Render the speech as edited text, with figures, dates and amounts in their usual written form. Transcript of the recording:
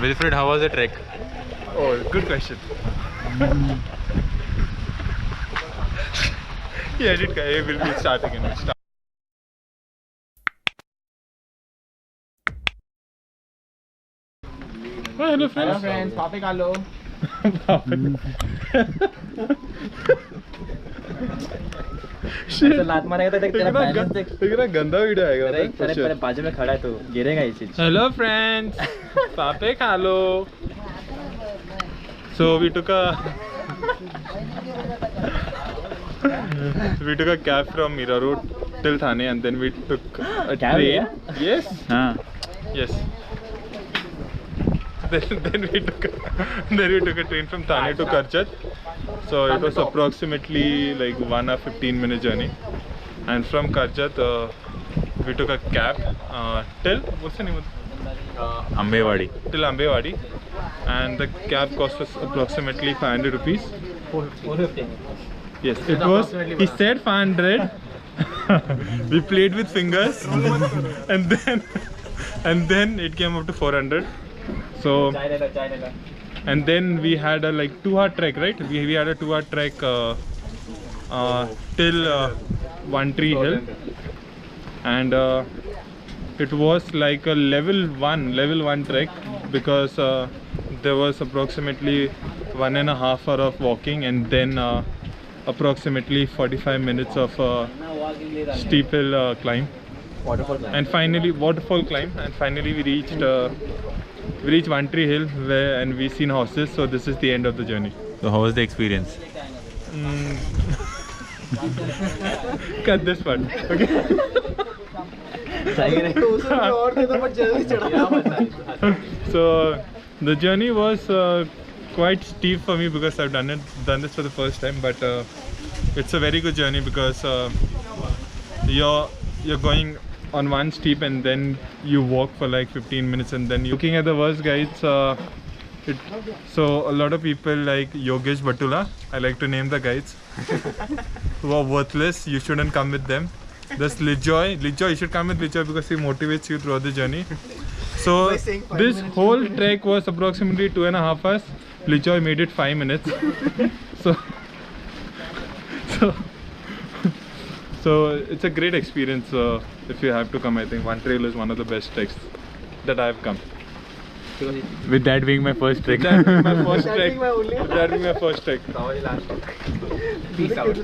Wilfred, how was the trek? Oh, good question. Yeah, I did. We'll start again. We'll start. Oh, hello friends. Hello friends, Pape Kalo. Shit. लात मारेगा तो देख तेरा balance देख कितना गंदा video आएगा अरे तेरे बाजू में खड़ा है तू गिरेगा इस चीज Hello friends. Pape Kalo. So we took a cab from Mira Road till Thane, and then we took a Cab, train. yeah? Yes. हाँ. Yes. Then we took a train from Thane to Karjat. So it was approximately like 1 hour 15 minute journey. And from Karjat we took a cab till what's the name of Ambewadi. till Ambewadi, and the cab cost us approximately 500 rupees. 450 Yes, it was. He said 500. We played with fingers, and then it came up to 400. So, चाय ले लो and then we had a like 2-hour trek, right? We had a 2-hour trek till One Tree Hill, and it was like a level one trek because there was approximately 1.5 hour of walking, and then approximately 45 minutes of steep hill climb, waterfall and finally waterfall climb, and finally we reached One Tree Hill, and we seen horses. So this is the end of the journey. So how was the experience? Cut this part, okay? So the journey was quite steep for me because I've done this for the first time, but it's a very good journey because you're going on one steep and then you walk for like 15 minutes, and then looking at the worst guides, so a lot of people like Yogesh Batula, I like to name the guides, who are worthless. You shouldn't come with them. There's Lijoy, you should come with Lijoy because he motivates you throughout the journey. So this whole trek was approximately 2.5 hours. Lijoy made it 5 minutes. So it's a great experience if you have to come. I think One Trail is one of the best treks that I've come. With that being my first trek. That being my first trek. That being my first trek. Peace out.